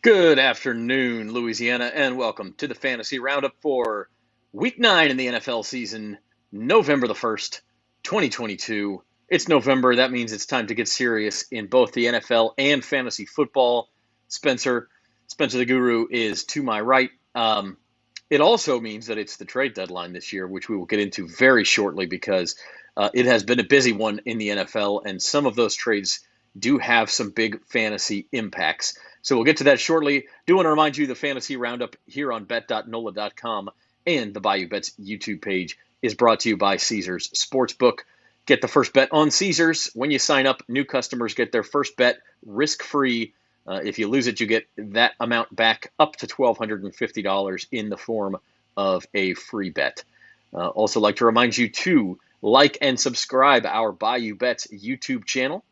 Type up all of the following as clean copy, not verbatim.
Good afternoon, Louisiana, and welcome to the Fantasy Roundup for Week 9 in the NFL season, November the 1st, 2022. It's November. That means it's time to get serious in both the NFL and fantasy football. Spencer the Guru is to my right. It also means that it's the trade deadline this year, which we will get into very shortly because it has been a busy one in the NFL, and some of those trades do have some big fantasy impacts. So we'll get to that shortly. Do want to remind you the Fantasy Roundup here on bet.nola.com and the Bayou Bets YouTube page is brought to you by Caesars Sportsbook. Get the first bet on Caesars. When you sign up, new customers get their first bet risk-free. If you lose it, you get that amount back up to $1,250 in the form of a free bet. Also like to remind you to like and subscribe our Bayou Bets YouTube channel.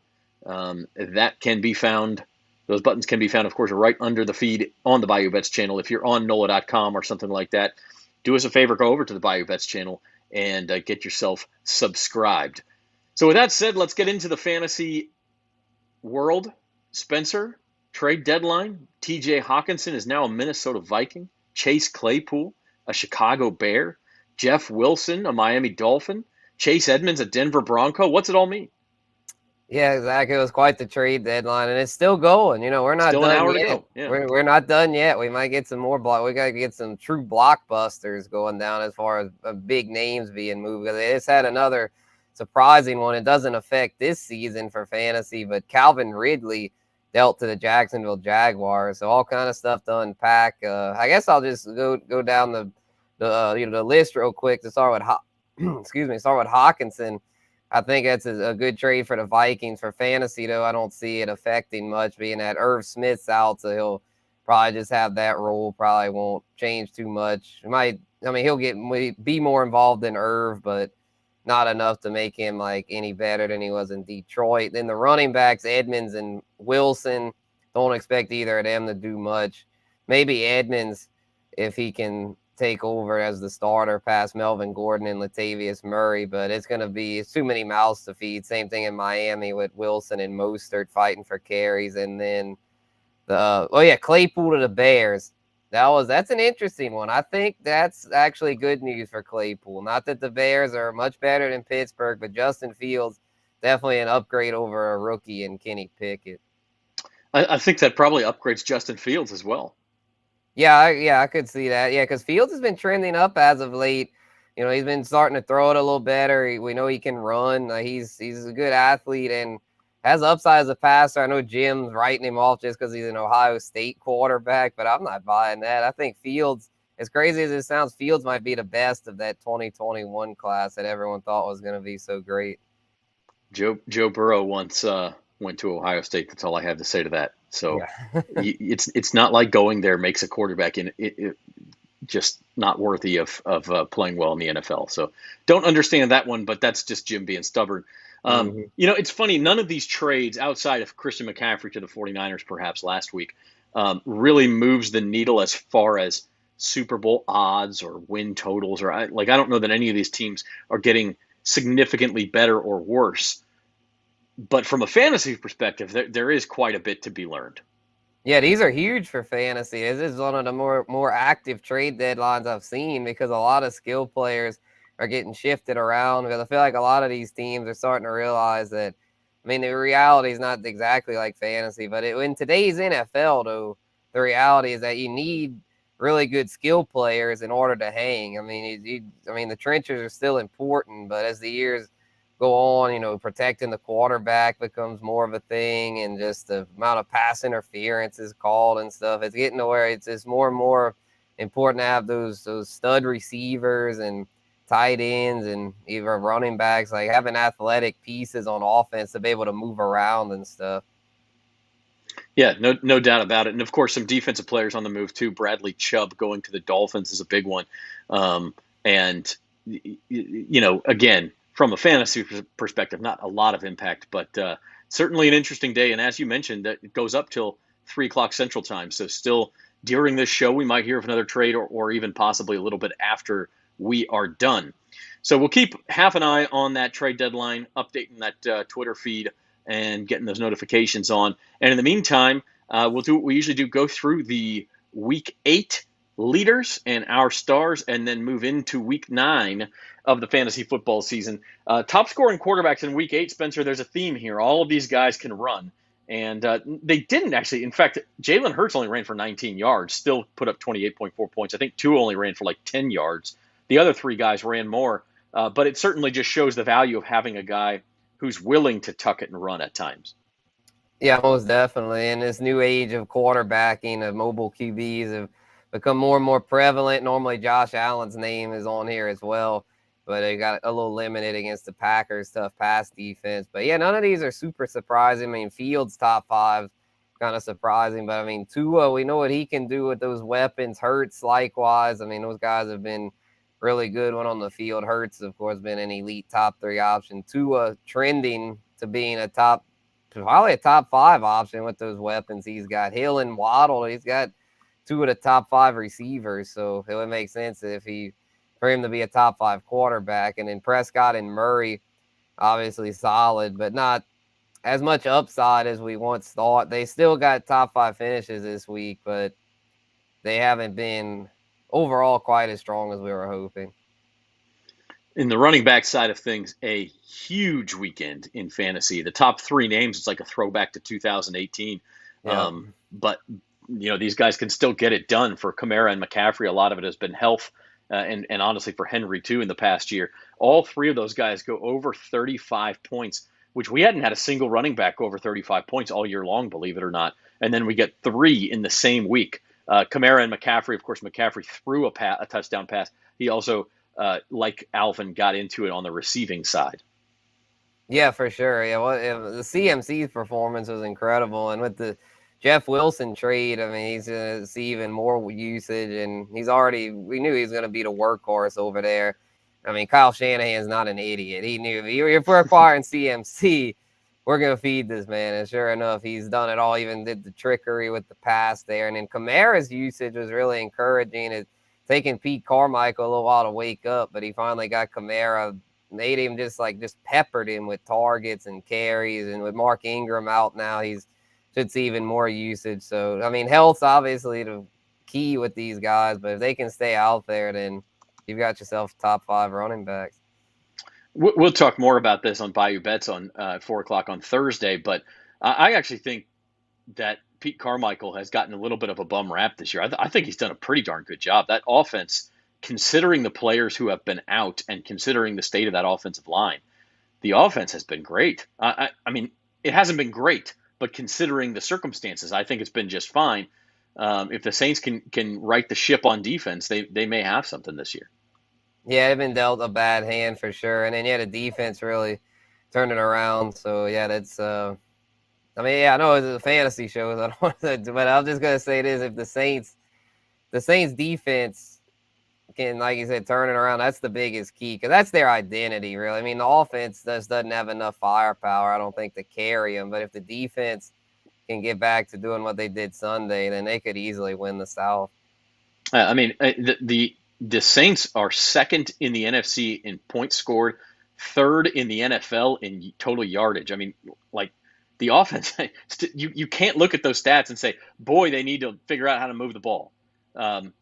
That can be found, those buttons can be found, of course, right under the feed on the Bayou Bets channel. If you're on NOLA.com or something like that, do us a favor, go over to the Bayou Bets channel and get yourself subscribed. So with that said, let's get into the fantasy world. Spencer, trade deadline. TJ Hockenson is now a Minnesota Viking. Chase Claypool, a Chicago Bear. Jeff Wilson, a Miami Dolphin. Chase Edmonds, a Denver Bronco. What's it all mean? Yeah, exactly. It was quite the trade deadline, and it's still going. We're not Still an done hour to yet. go. Yeah. We're not done yet. We might get some more We got to get some true blockbusters going down as far as big names being moved. Because they just had another surprising one. It doesn't affect this season for fantasy, but Calvin Ridley dealt to the Jacksonville Jaguars. So all kind of stuff to unpack. I guess I'll just go down the list real quick to start with. Start with Hockenson. I think that's a good trade for the Vikings. For fantasy, though, I don't see it affecting much, being that Irv Smith's out, so he'll probably just have that role. Probably won't change too much. He'll be more involved than Irv, but not enough to make him like any better than he was in Detroit. Then the running backs, Edmonds and Wilson, don't expect either of them to do much. Maybe Edmonds, if he can take over as the starter past Melvin Gordon and Latavius Murray, but it's too many mouths to feed. Same thing in Miami with Wilson and Mostert fighting for carries. And then Claypool to the Bears. That's an interesting one. I think that's actually good news for Claypool. Not that the Bears are much better than Pittsburgh, but Justin Fields definitely an upgrade over a rookie in Kenny Pickett. I think that probably upgrades Justin Fields as well. I could see that. Yeah, because Fields has been trending up as of late. He's been starting to throw it a little better. We know he can run. He's a good athlete and has upside as a passer. I know Jim's writing him off just because he's an Ohio State quarterback, but I'm not buying that. I think Fields, as crazy as it sounds, Fields might be the best of that 2021 class that everyone thought was going to be so great. Joe Burrow once went to Ohio State. That's all I have to say to that. So yeah. It's not like going there makes a quarterback just not worthy of playing well in the NFL. So don't understand that one, but that's just Jim being stubborn. It's funny. None of these trades outside of Christian McCaffrey to the 49ers perhaps last week really moves the needle as far as Super Bowl odds or win totals. I don't know that any of these teams are getting significantly better or worse. But from a fantasy perspective, there is quite a bit to be learned. Yeah, these are huge for fantasy. This is one of the more active trade deadlines I've seen because a lot of skill players are getting shifted around. Because I feel like a lot of these teams are starting to realize that, the reality is not exactly like fantasy. But in today's NFL, though, the reality is that you need really good skill players in order to hang. The trenches are still important, but as the years go on, protecting the quarterback becomes more of a thing, and just the amount of pass interference is called and stuff. It's getting to where it's more and more important to have those stud receivers and tight ends and even running backs, like having athletic pieces on offense to be able to move around and stuff. Yeah, no doubt about it. And of course, some defensive players on the move too. Bradley Chubb going to the Dolphins is a big one. And again, from a fantasy perspective, not a lot of impact, but certainly an interesting day. And as you mentioned, it goes up till 3:00 Central Time. So still during this show, we might hear of another trade or even possibly a little bit after we are done. So we'll keep half an eye on that trade deadline, updating that Twitter feed and getting those notifications on. And in the meantime, We'll do what we usually do: go through the Week 8 leaders and our stars, and then move into Week 9 of the fantasy football season. Top scoring quarterbacks in Week 8, Spencer. There's a theme here. All of these guys can run. And they didn't actually. In fact, Jalen Hurts only ran for 19 yards, still put up 28.4 points. I think Tua only ran for like 10 yards. The other three guys ran more. But it certainly just shows the value of having a guy who's willing to tuck it and run at times. Yeah, most definitely. In this new age of quarterbacking, of mobile QBs have become more and more prevalent. Normally, Josh Allen's name is on here as well, but they got a little limited against the Packers' tough pass defense. But yeah, none of these are super surprising. I mean, Fields top 5, kind of surprising, but I mean, Tua, we know what he can do with those weapons. Hurts, likewise. I mean, those guys have been really good when on the field. Hurts, of course, been an elite top 3 option. Tua trending to being probably a top 5 option with those weapons he's got. Hill and Waddle, he's got 2 of the top 5 receivers, so it would make sense for him to be a top 5 quarterback. And then Prescott and Murray, obviously solid, but not as much upside as we once thought. They still got top 5 finishes this week, but they haven't been overall quite as strong as we were hoping. In the running back side of things, a huge weekend in fantasy. The top 3 names, it's like a throwback to 2018. Yeah. But, these guys can still get it done. For Kamara and McCaffrey, a lot of it has been health, and honestly for Henry too in the past year. All 3 of those guys go over 35 points, which we hadn't had a single running back go over 35 points all year long, believe it or not. And then we get 3 in the same week. Kamara and McCaffrey, of course, McCaffrey threw a touchdown pass. He also, like Alvin, got into it on the receiving side. Yeah, for sure. Yeah, the CMC's performance was incredible, and with the Jeff Wilson trade, I mean, he's going to see even more usage, and we knew he was going to be the workhorse over there. I mean, Kyle Shanahan's not an idiot. He knew if we're acquiring CMC, we're going to feed this man. And sure enough, he's done it all, even did the trickery with the pass there. And then Kamara's usage was really encouraging. It's taking Pete Carmichael a little while to wake up, but he finally got Kamara, made him just peppered him with targets and carries. And with Mark Ingram out now, should see even more usage. So, I mean, health's obviously the key with these guys, but if they can stay out there, then you've got yourself top 5 running backs. We'll talk more about this on Bayou Bets on 4 o'clock on Thursday, but I actually think that Pete Carmichael has gotten a little bit of a bum rap this year. I think he's done a pretty darn good job. That offense, considering the players who have been out and considering the state of that offensive line, the offense has been great. I mean, it hasn't been great, but considering the circumstances, I think it's been just fine. If the Saints can right the ship on defense, they may have something this year. Yeah, they've been dealt a bad hand for sure. And then, the defense really turned it around. So, yeah, that's I know it's a fantasy show, so I don't want to, but I'm just going to say this. If the Saints defense can, like you said, turn it around, that's the biggest key, because that's their identity, really. I mean, the offense just doesn't have enough firepower, I don't think, to carry them. But if the defense can get back to doing what they did Sunday, then they could easily win the South. I mean, the Saints are second in the NFC in points scored, third in the NFL in total yardage. I mean, like, the offense, you can't look at those stats and say, boy, they need to figure out how to move the ball.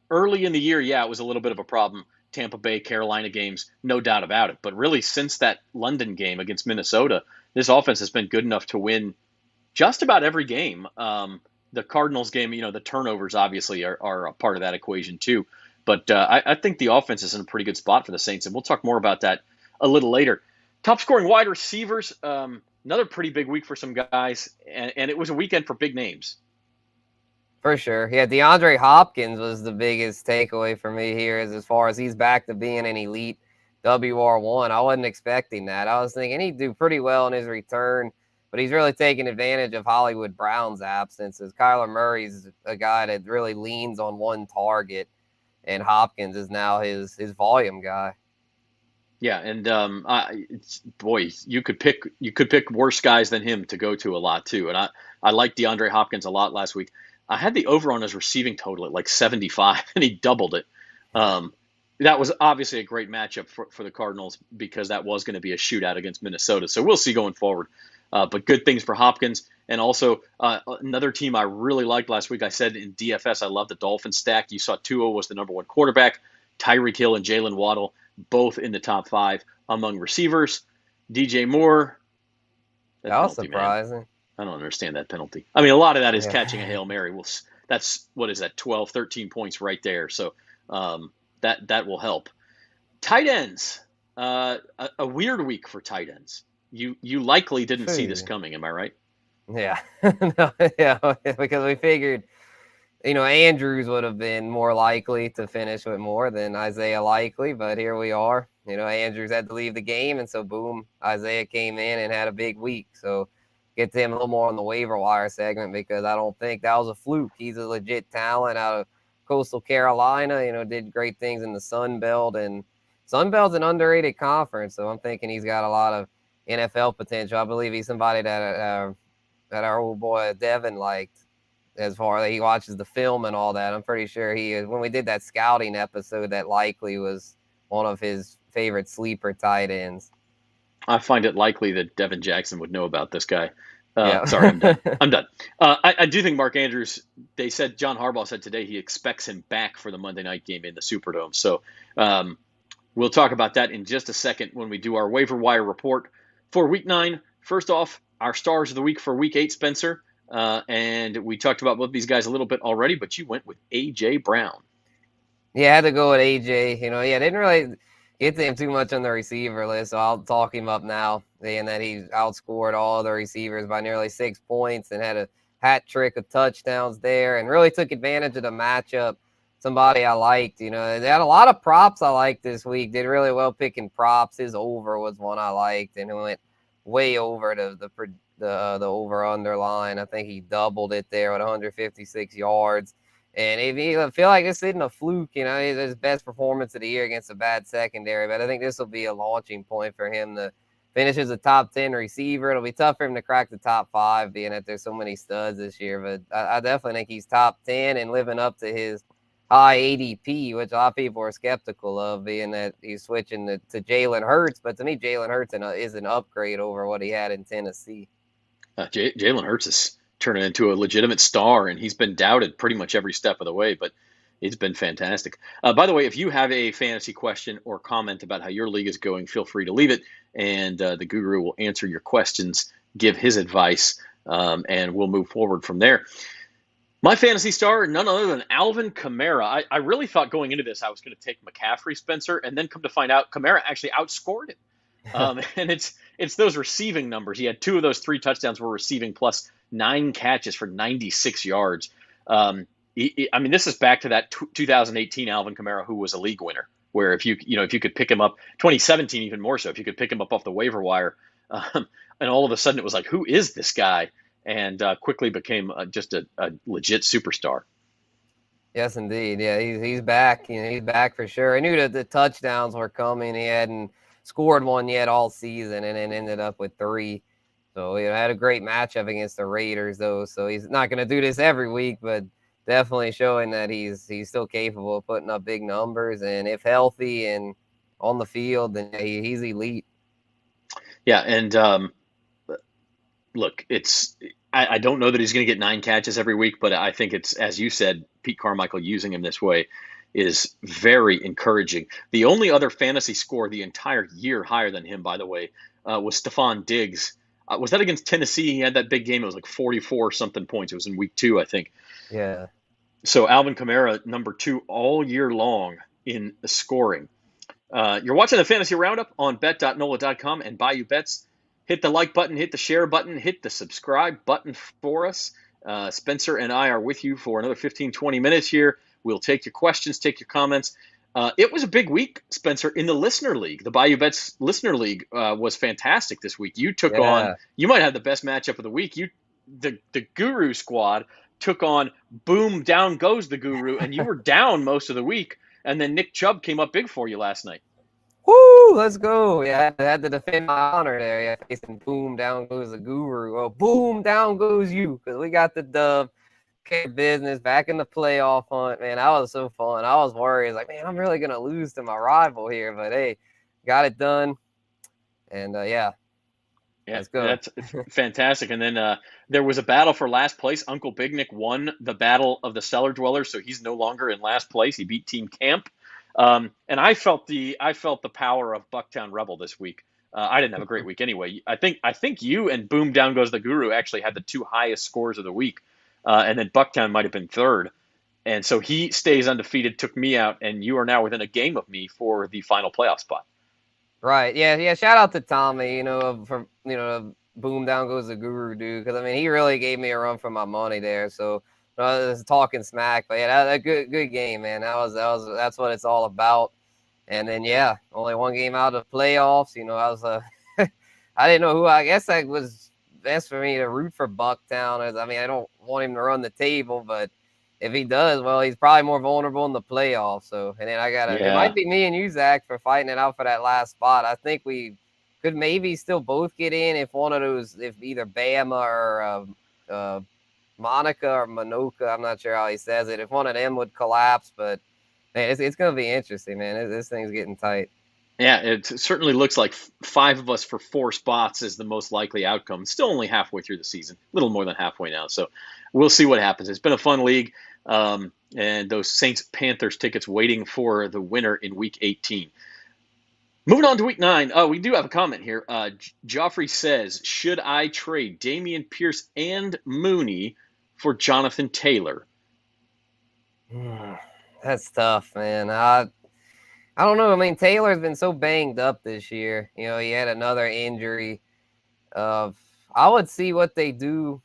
Early in the year, yeah, it was a little bit of a problem. Tampa Bay, Carolina games, no doubt about it. But really, since that London game against Minnesota, this offense has been good enough to win just about every game. The Cardinals game, the turnovers obviously are a part of that equation too. But I think the offense is in a pretty good spot for the Saints, and we'll talk more about that a little later. Top scoring wide receivers, another pretty big week for some guys, and it was a weekend for big names. For sure. Yeah, DeAndre Hopkins was the biggest takeaway for me here, as far as he's back to being an elite WR1. I wasn't expecting that. I was thinking he'd do pretty well in his return, but he's really taking advantage of Hollywood Brown's absence, as Kyler Murray's a guy that really leans on one target, and Hopkins is now his volume guy. Yeah, and you could pick worse guys than him to go to a lot too. And I liked DeAndre Hopkins a lot last week. I had the over on his receiving total at like 75, and he doubled it. That was obviously a great matchup for the Cardinals, because that was going to be a shootout against Minnesota. So we'll see going forward. But good things for Hopkins. And also another team I really liked last week. I said in DFS, I love the Dolphins stack. You saw Tua was the number one quarterback. Tyreek Hill and Jalen Waddle, both in the top 5 among receivers. DJ Moore, that was penalty, surprising. Man. I don't understand that penalty. I mean, a lot of that is Yeah. catching a Hail Mary. That's, what is that, 12, 13 points right there. So that will help. Tight ends, a weird week for tight ends. You likely didn't see this coming, am I right? Yeah. No, yeah, because we figured, Andrews would have been more likely to finish with more than Isaiah Likely, but here we are. Andrews had to leave the game, and so boom, Isaiah came in and had a big week. So get to him a little more on the waiver wire segment, because I don't think that was a fluke. He's a legit talent out of Coastal Carolina, did great things in the Sun Belt, and Sun Belt's an underrated conference, so I'm thinking he's got a lot of NFL potential. I believe he's somebody that our old boy Devin liked, as far as he watches the film and all that. I'm pretty sure he is. When we did that scouting episode, that Likely was one of his favorite sleeper tight ends. I find it likely that Devin Jackson would know about this guy. Yeah. Sorry, I'm done. I do think Mark Andrews, John Harbaugh said today he expects him back for the Monday night game in the Superdome. So we'll talk about that in just a second when we do our waiver wire report for Week 9. First off, our stars of the week for Week 8, Spencer. And we talked about both these guys a little bit already, but you went with A.J. Brown. Yeah, I had to go with A.J. Didn't really get to him too much on the receiver list, so I'll talk him up now, saying that he outscored all the receivers by nearly 6 points and had a hat trick of touchdowns there, and really took advantage of the matchup. Somebody I liked, they had a lot of props I liked this week. Did really well picking props. His over was one I liked, and it went way over the over-under line. I think he doubled it there with 156 yards. And if you feel like this isn't a fluke, his best performance of the year against a bad secondary, but I think this will be a launching point for him to finish as a top 10 receiver. It'll be tough for him to crack the top 5, being that there's so many studs this year, but I definitely think he's top 10 and living up to his high ADP, which a lot of people are skeptical of, being that he's switching to Jalen Hurts. But to me, Jalen Hurts is an upgrade over what he had in Tennessee. Jalen Hurts is turning into a legitimate star, and he's been doubted pretty much every step of the way, but it's been fantastic. By the way, if you have a fantasy question or comment about how your league is going, feel free to leave it, and the guru will answer your questions, give his advice, and we'll move forward from there. My fantasy star, none other than Alvin Kamara. I really thought going into this I was going to take McCaffrey, Spencer, and then come to find out Kamara actually outscored him. And it's those receiving numbers. He had 2 of those 3 touchdowns were receiving, plus 9 catches for 96 yards. This is back to that 2018 Alvin Kamara, who was a league winner, where if you could pick him up, 2017 even more so, if you could pick him up off the waiver wire, and all of a sudden it was like, who is this guy? And quickly became just a legit superstar. Yes, indeed. Yeah, he's back. He's back for sure. I knew that the touchdowns were coming. He hadn't scored one yet all season, and then ended up with 3. So had a great matchup against the Raiders, though. So he's not going to do this every week, but definitely showing that he's still capable of putting up big numbers, and if healthy and on the field, then he's elite. Yeah, and look, I don't know that he's going to get 9 catches every week, but I think it's, as you said, Pete Carmichael using him this way is very encouraging. The only other fantasy score the entire year higher than him, by the way, was Stephon Diggs. Was that against Tennessee? He had that big game. It was like 44-something points. It was in week 2, I think. Yeah. So Alvin Kamara, number 2 all year long in scoring. You're watching the Fantasy Roundup on bet.nola.com and Bayou Bets. Hit the like button, hit the share button, hit the subscribe button for us. Spencer and I are with you for another 15, 20 minutes here. We'll take your questions, take your comments. It was a big week, Spencer, in the Listener League. The Bayou Bets Listener League was fantastic this week. You took on, you might have the best matchup of the week. The Guru squad took on Boom, Down Goes the Guru, and you were down most of the week. And then Nick Chubb came up big for you last night. Woo, let's go. Yeah, I had to defend my honor there. Yeah, facing Boom, Down Goes the Guru. Well, boom, down goes you, because we got the dub. Okay, business back in the playoff hunt, man. That was so fun. I was worried, like, man, I'm really gonna lose to my rival here, but hey, got it done. And yeah, Yeah, Let's go. that's fantastic. And then there was a battle for last place. Uncle Big Nick won the battle of the cellar dwellers, so he's no longer in last place. He beat Team Camp. And I felt the power of Bucktown Rebel this week. I didn't have a great week anyway. I think you and Boom Down Goes the Guru actually had the two highest scores of the week, and then Bucktown might have been third. And so he stays undefeated, took me out, and you are now within a game of me for the final playoff spot. Right. Yeah. Yeah. Shout out to Tommy, for, boom down goes the guru, dude. Because, I mean, he really gave me a run for my money there. So, just talking smack. But, yeah, that good game, man. That's what it's all about. And then, yeah, only one game out of the playoffs. I was, I didn't know who. I guess that was best for me to root for Bucktown. I mean, I don't want him to run the table, but if he does, well, he's probably more vulnerable in the playoffs. So, and then it Yeah. might be me and you, Zach, for fighting it out for that last spot. I think we could maybe still both get in if if either Bama or Monica or Manoka, I'm not sure how he says it, if one of them would collapse. But, man, it's going to be interesting, man. This thing's getting tight. Yeah, it certainly looks like five of us for four spots is the most likely outcome. Still only halfway through the season, a little more than halfway now. So we'll see what happens. It's been a fun league, and those Saints Panthers tickets waiting for the winner in Week 18. Moving on to Week 9, we do have a comment here. Joffrey says, should I trade Dameon Pierce and Mooney for Jonathan Taylor? That's tough, man. I don't know. I mean, Taylor's been so banged up this year. He had another injury. I would see what they do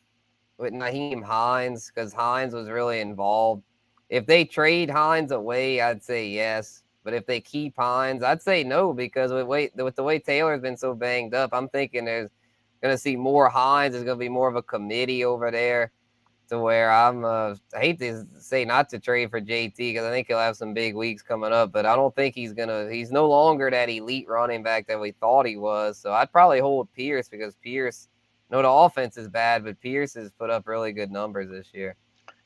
with Naheem Hines, because Hines was really involved. If they trade Hines away, I'd say yes. But if they keep Hines, I'd say no, because with the way Taylor's been so banged up, I'm thinking there's going to see more Hines. There's going to be more of a committee over there, to where I hate to say not to trade for JT, because I think he'll have some big weeks coming up, but I don't think he's no longer that elite running back that we thought he was. So I'd probably hold Pierce, because Pierce, the offense is bad, but Pierce has put up really good numbers this year.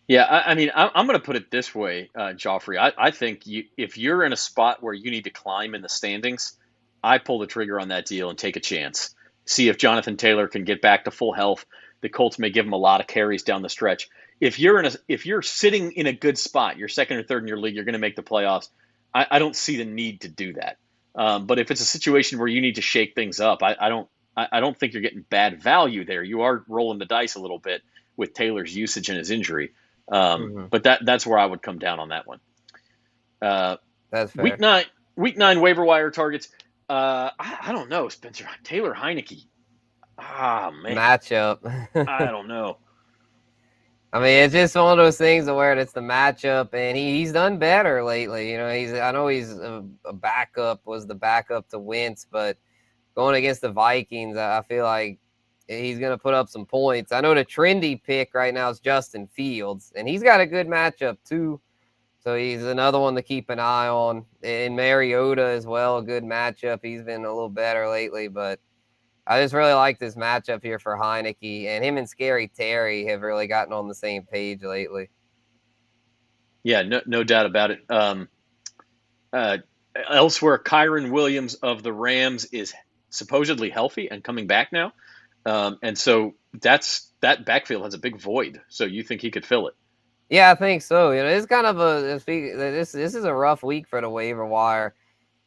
Yeah, I mean, I'm going to put it this way, Joffrey. I think if you're in a spot where you need to climb in the standings, I pull the trigger on that deal and take a chance. See if Jonathan Taylor can get back to full health. The Colts may give him a lot of carries down the stretch. If you're sitting in a good spot, you're second or third in your league, you're going to make the playoffs. I don't see the need to do that. But if it's a situation where you need to shake things up, I don't think you're getting bad value there. You are rolling the dice a little bit with Taylor's usage and his injury. But that's where I would come down on that one. That's fair. Week nine waiver wire targets. I don't know, Spencer. Taylor Heineke. Ah, man. Matchup. I don't know. I mean, it's just one of those things where it's the matchup, and he's done better lately. I know he's a backup, was the backup to Wentz, but going against the Vikings, I feel like he's going to put up some points. I know the trendy pick right now is Justin Fields, and he's got a good matchup too. So he's another one to keep an eye on. And Mariota as well, a good matchup. He's been a little better lately, but I just really like this matchup here for Heineke, and him and Scary Terry have really gotten on the same page lately. Yeah, no doubt about it. Elsewhere, Kyron Williams of the Rams is supposedly healthy and coming back now. And so that backfield has a big void. So you think he could fill it? Yeah, I think so. It's kind of this is a rough week for the waiver wire,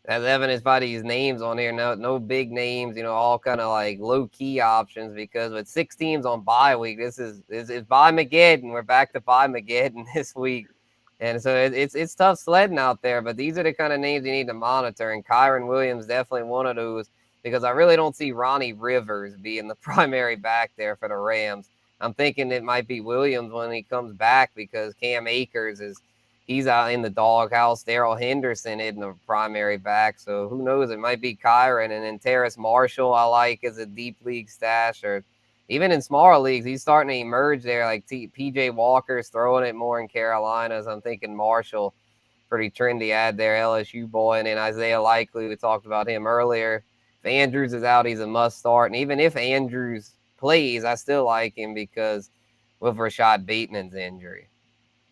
as evidenced by these names on here. No big names, all kind of like low key options, because with 6 teams on bye week, this is bye Mageddon. We're back to bye Mageddon this week. And so it's tough sledding out there, but these are the kind of names you need to monitor. And Kyron Williams definitely one of those, because I really don't see Ronnie Rivers being the primary back there for the Rams. I'm thinking it might be Williams when he comes back, because Cam Akers he's out in the doghouse. Darrell Henderson isn't the primary back, so who knows? It might be Kyron. And then Terrace Marshall I like as a deep league stash, or even in smaller leagues, he's starting to emerge there. Like P.J. Walker's throwing it more in Carolina, so I'm thinking Marshall, pretty trendy ad there, LSU boy. And then Isaiah Likely, we talked about him earlier. If Andrews is out, he's a must start. And even if Andrews plays, I still like him, because with Rashad Bateman's injury.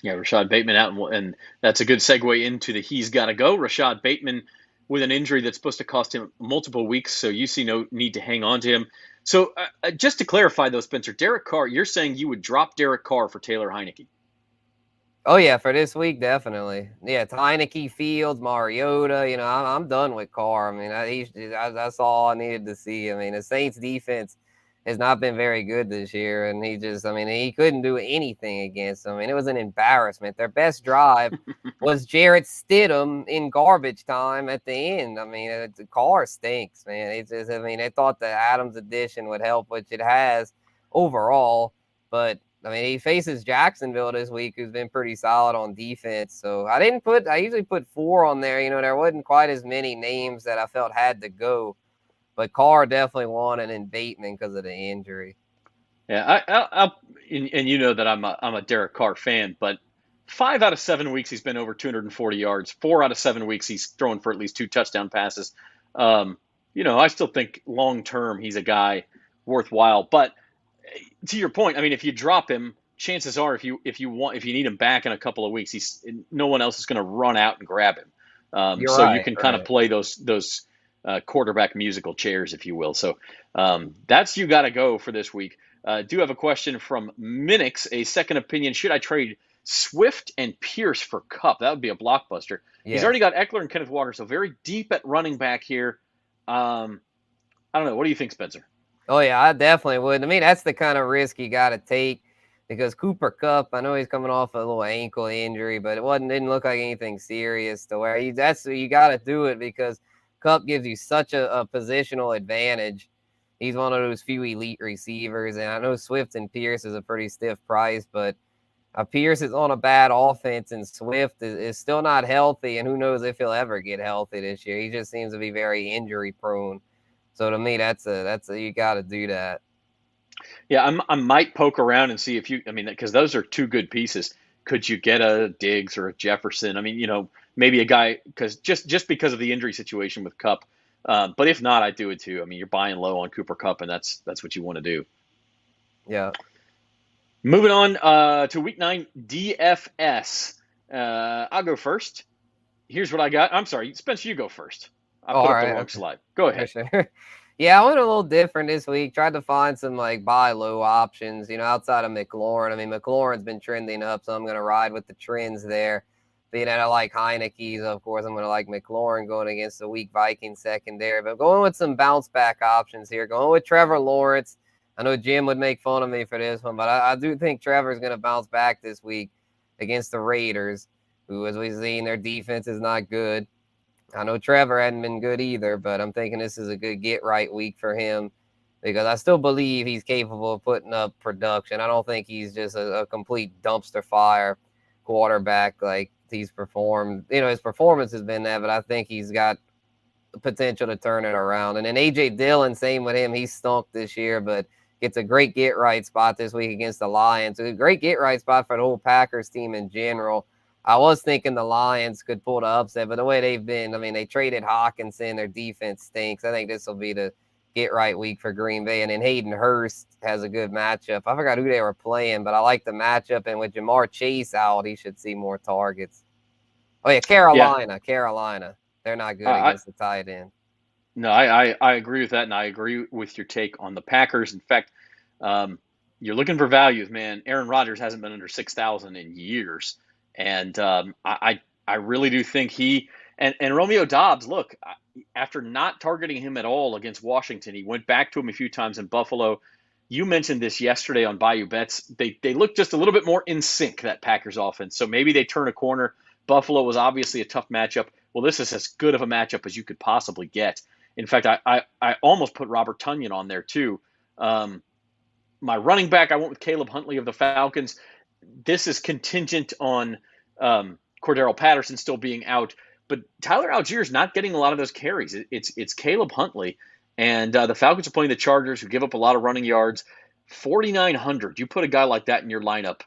Yeah, Rashad Bateman out, and that's a good segue into the he's got to go. Rashad Bateman with an injury that's supposed to cost him multiple weeks, so you see no need to hang on to him. So just to clarify, though, Spencer, Derek Carr, you're saying you would drop Derek Carr for Taylor Heineke? Oh yeah, for this week, definitely. Yeah, it's Heineke, Fields, Mariota. You know, I'm done with Carr. I mean, that's all I needed to see. I mean, the Saints defense has not been very good this year, and I mean, he couldn't do anything against them. I mean, it was an embarrassment. Their best drive was Jarrett Stidham in garbage time at the end. I mean, the Carr stinks, man. It's just, I mean, they thought the Adams addition would help, which it has overall, but I mean, he faces Jacksonville this week, who's been pretty solid on defense. So I usually put 4 on there. You know, there wasn't quite as many names that I felt had to go, but Carr definitely won, and then Bateman because of the injury. Yeah, and you know that I'm a Derek Carr fan, but 5 out of 7 weeks he's been over 240 yards. 4 out of 7 weeks he's thrown for at least 2 touchdown passes. I still think long term he's a guy worthwhile, but to your point, I mean, if you drop him, chances are if you need him back in a couple of weeks, no one else is going to run out and grab him. You're so right, you can kind of play those quarterback musical chairs, if you will. So that's you got to go for this week. Do have a question from Minix, a second opinion. Should I trade Swift and Pierce for Kupp? That would be a blockbuster. Yes. He's already got Eckler and Kenneth Walker, so very deep at running back here. I don't know. What do you think, Spencer? Oh, yeah, I definitely would. I mean, that's the kind of risk you got to take because Cooper Kupp, I know he's coming off a little ankle injury, but didn't look like anything serious to where you got to do it because Kupp gives you such a positional advantage. He's one of those few elite receivers, and I know Swift and Pierce is a pretty stiff price, but Pierce is on a bad offense, and Swift is still not healthy, and who knows if he'll ever get healthy this year. He just seems to be very injury prone. So to me, that's you got to do that. Yeah, I might poke around and see because those are 2 good pieces. Could you get a Diggs or a Jefferson? I mean, maybe a guy because just because of the injury situation with Kupp. But if not, I do it too. I mean, you're buying low on Cooper Kupp, and that's what you want to do. Yeah. Moving on to Week 9 DFS. I'll go first. Here's what I got. I'm sorry, Spencer, you go first. I put up the wrong slide. Go ahead. Sure. Yeah, I went a little different this week. Tried to find some buy low options, outside of McLaurin. I mean, McLaurin's been trending up, so I'm going to ride with the trends there. Being that I like Heineke's, of course, I'm going to like McLaurin going against the weak Vikings secondary. But going with some bounce back options here. Going with Trevor Lawrence. I know Jim would make fun of me for this one, but I do think Trevor's going to bounce back this week against the Raiders, who, as we've seen, their defense is not good. I know Trevor hadn't been good either, but I'm thinking this is a good get-right week for him because I still believe he's capable of putting up production. I don't think he's just a complete dumpster fire quarterback like he's performed. His performance has been that, but I think he's got the potential to turn it around. And then A.J. Dillon, same with him. He's stunk this year, but gets a great get-right spot this week against the Lions. A great get-right spot for the whole Packers team in general. I was thinking the Lions could pull the upset, but the way they've been, I mean, they traded Hockenson. Their defense stinks. I think this will be the get-right week for Green Bay. And then Hayden Hurst has a good matchup. I forgot who they were playing, but I like the matchup. And with Jamar Chase out, he should see more targets. Oh, yeah, Carolina. They're not good against the tight end. No, I agree with that, and I agree with your take on the Packers. In fact, you're looking for values, man. Aaron Rodgers hasn't been under 6,000 in years. And I really do think he and Romeo Doubs, look, after not targeting him at all against Washington, he went back to him a few times in Buffalo. You mentioned this yesterday on Bayou Bets. They look just a little bit more in sync, that Packers offense. So maybe they turn a corner. Buffalo was obviously a tough matchup. Well, this is as good of a matchup as you could possibly get. In fact, I almost put Robert Tonyan on there too. My running back, I went with Caleb Huntley of the Falcons. This is contingent on Cordero Patterson still being out, but Tyler Allgeier's not getting a lot of those carries. It's Caleb Huntley, and the Falcons are playing the Chargers, who give up a lot of running yards. 4,900. You put a guy like that in your lineup,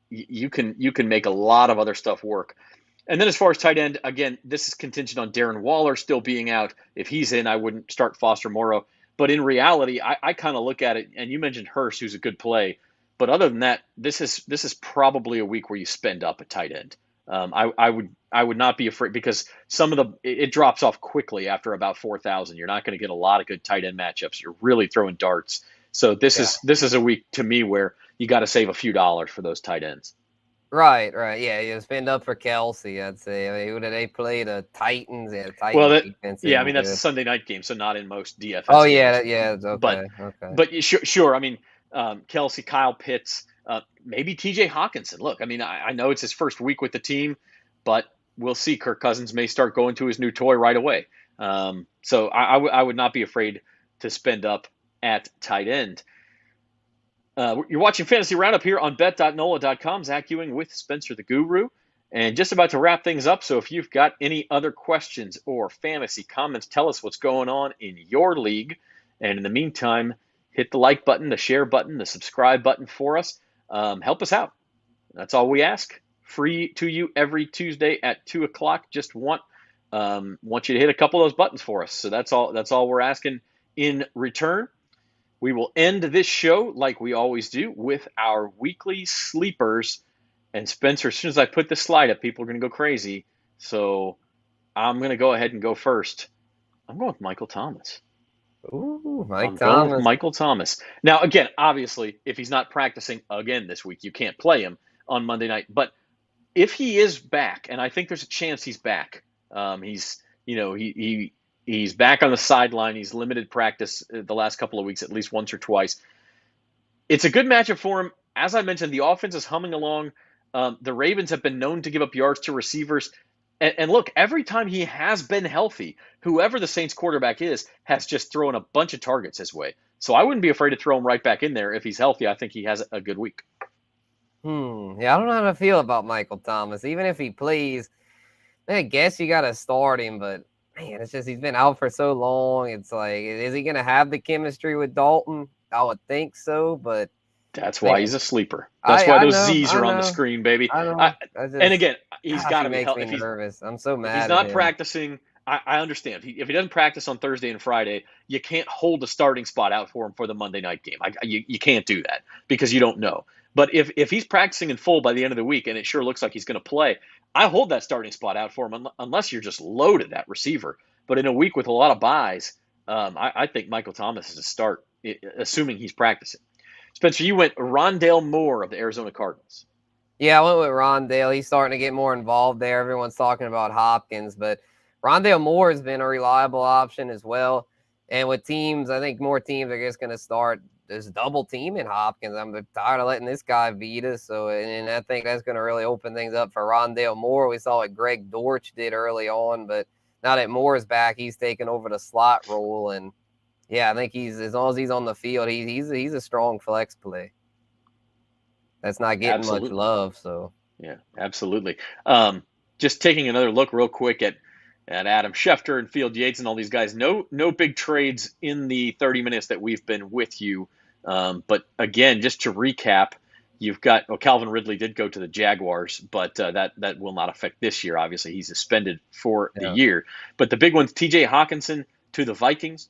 you can make a lot of other stuff work. And then as far as tight end, again, this is contingent on Darren Waller still being out. If he's in, I wouldn't start Foster Moreau. But in reality, I kind of look at it, and you mentioned Hurst, who's a good play. But other than that, this is probably a week where you spend up a tight end. I would not be afraid because some of it drops off quickly after about 4,000. You're not going to get a lot of good tight end matchups. You're really throwing darts. So Yeah. this is a week to me where you got to save a few dollars for those tight ends. Right. Yeah, you spend up for Kelsey, I'd say. I mean, who did they play? The Titans. Yeah, the Well, Titans defense yeah, I isn't mean that's a good. Sunday night game, so not in most Oh DFS yeah, games. it's But okay. Okay. sure. I mean, Kelsey, Kyle Pitts, maybe T.J. Hockenson. Look, I mean, I know it's his first week with the team, but we'll see. Kirk Cousins may start going to his new toy right away. So I would not be afraid to spend up at tight end. You're watching Fantasy Roundup here on bet.nola.com. Zach Ewing with Spencer the Guru. And just about to wrap things up. So if you've got any other questions or fantasy comments, tell us what's going on in your league. And in the meantime, hit the like button, the share button, the subscribe button for us. Help us out. That's all we ask. Free to you every Tuesday at 2 o'clock. Just want you to hit a couple of those buttons for us. So that's all we're asking in return. We will end this show like we always do with our weekly sleepers. And Spencer, as soon as I put this slide up, people are going to go crazy. So I'm going to go ahead and go first. I'm going with Michael Thomas. Ooh, Mike I'm going with Thomas. Michael Thomas. Now, again, obviously, if he's not practicing again this week, you can't play him on Monday night. But if he is back, and I think there's a chance he's back, he's back on the sideline. He's limited practice the last couple of weeks, at least once or twice. It's a good matchup for him. As I mentioned, the offense is humming along. The Ravens have been known to give up yards to receivers. And look, every time he has been healthy, whoever the Saints quarterback is has just thrown a bunch of targets his way. So I wouldn't be afraid to throw him right back in there if he's healthy. I think he has a good week. Yeah, I don't know how to feel about Michael Thomas. Even if he plays, I guess you got to start him. But man, it's just he's been out for so long. It's like, is he going to have the chemistry with Dalton? I would think so, but That's why man, he's a sleeper. That's why I those know, Z's are on the screen, baby. I know. And again, he's Gosh, got he to be makes healthy. me nervous. I'm so If he's mad at not him. practicing, I understand. If he doesn't practice on Thursday and Friday, you can't hold a starting spot out for him for the Monday night game. You can't do that because you don't know. But if he's practicing in full by the end of the week and it sure looks like he's going to play, I hold that starting spot out for him unless you're just loaded at receiver. But in a week with a lot of buys, I think Michael Thomas is a start, assuming he's practicing. Spencer, you went Rondale Moore of the Arizona Cardinals. Yeah, I went with Rondale. He's starting to get more involved there. Everyone's talking about Hopkins, but Rondale Moore has been a reliable option as well. And with teams, I think more teams are just going to start this double teaming Hopkins. I'm tired of letting this guy beat us. So, and I think that's going to really open things up for Rondale Moore. We saw what Greg Dortch did early on, but now that Moore's back, he's taking over the slot role. And yeah, I think as long as he's on the field, he's a strong flex play. That's not getting much love. So yeah, absolutely. Just taking another look real quick at Adam Schefter and Field Yates and all these guys. No big trades in the 30 minutes that we've been with you. But again, just to recap, you've got Calvin Ridley did go to the Jaguars, but that will not affect this year. Obviously, he's suspended for the year. But the big ones: T.J. Hockenson to the Vikings,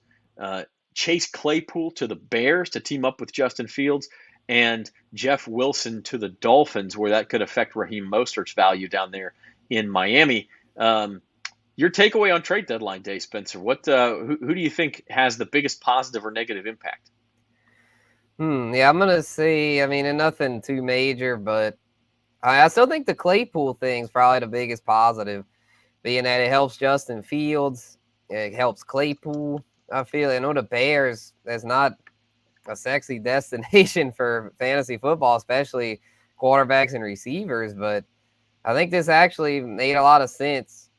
Chase Claypool to the Bears to team up with Justin Fields, and Jeff Wilson to the Dolphins, where that could affect Raheem Mostert's value down there in Miami. Your takeaway on trade deadline day, Spencer, who do you think has the biggest positive or negative impact? Yeah, I'm going to say, I mean, nothing too major, but I still think the Claypool thing is probably the biggest positive, being that it helps Justin Fields, it helps Claypool. I know the Bears, that's not a sexy destination for fantasy football, especially quarterbacks and receivers, but I think this actually made a lot of sense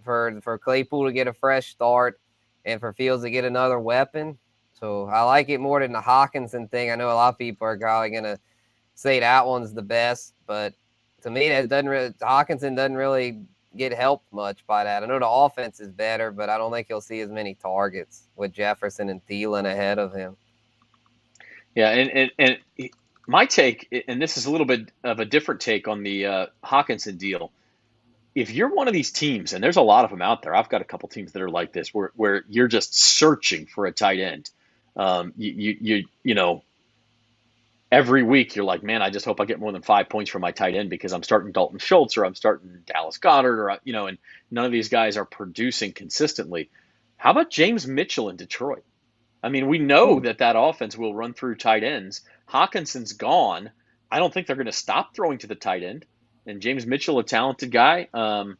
for Claypool to get a fresh start and for Fields to get another weapon. So I like it more than the Hockenson thing. I know a lot of people are probably going to say that one's the best, but to me, Hockenson doesn't really get helped much by that. I know the offense is better, but I don't think he'll see as many targets with Jefferson and Thielen ahead of him. Yeah, and my take, and this is a little bit of a different take on the Hockenson deal. If you're one of these teams, and there's a lot of them out there, I've got a couple teams that are like this, where you're just searching for a tight end. every week you're like, man, I just hope I get more than 5 points from my tight end because I'm starting Dalton Schultz or I'm starting Dallas Goedert or and none of these guys are producing consistently. How about James Mitchell in Detroit? I mean, we know Ooh, that offense will run through tight ends. Hockenson's gone. I don't think they're going to stop throwing to the tight end. And James Mitchell, a talented guy. I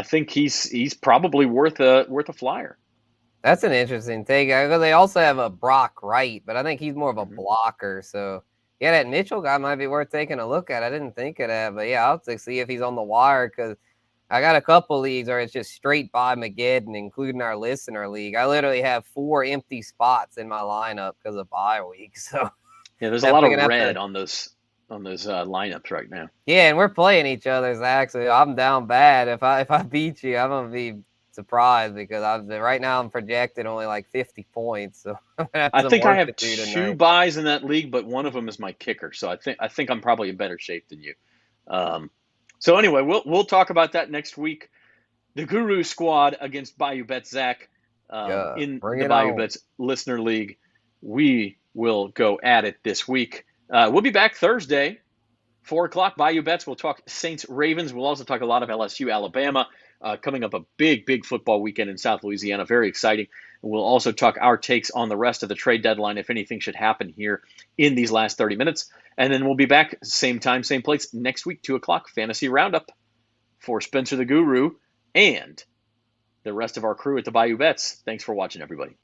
think he's probably worth a flyer. that's an interesting take. Because they also have a Brock Wright, but I think he's more of a Mm-hmm. blocker. So yeah, that Mitchell guy might be worth taking a look at. I didn't think of that, but yeah, I'll have to see if he's on the wire because I got a couple leagues where it's just straight by Mageddon, including our listener league. I literally have 4 empty spots in my lineup because of bye week. So Yeah, there's a lot definitely of gonna have red to. on those lineups right now. Yeah, and we're playing each other, Zach. So I'm down bad. If I beat you, I'm gonna be surprised because right now I'm projected only like 50 points. So I'm gonna have I some think I work to have do 2 tonight. buys in that league, but one of them is my kicker. So I think I'm probably in better shape than you. So anyway, we'll talk about that next week. The Guru Squad against Bayou Bets, Zach, Yeah, in bring the it Bayou on. Bets Listener League. We will go at it this week. We'll be back Thursday, 4 o'clock. Bayou Bets. We'll talk Saints Ravens. We'll also talk a lot of LSU Alabama. Coming up a big football weekend in South Louisiana. Very exciting. And we'll also talk our takes on the rest of the trade deadline if anything should happen here in these last 30 minutes. And then we'll be back same time, same place next week, 2 o'clock. Fantasy Roundup for Spencer the Guru and the rest of our crew at the Bayou Bets. Thanks for watching, everybody.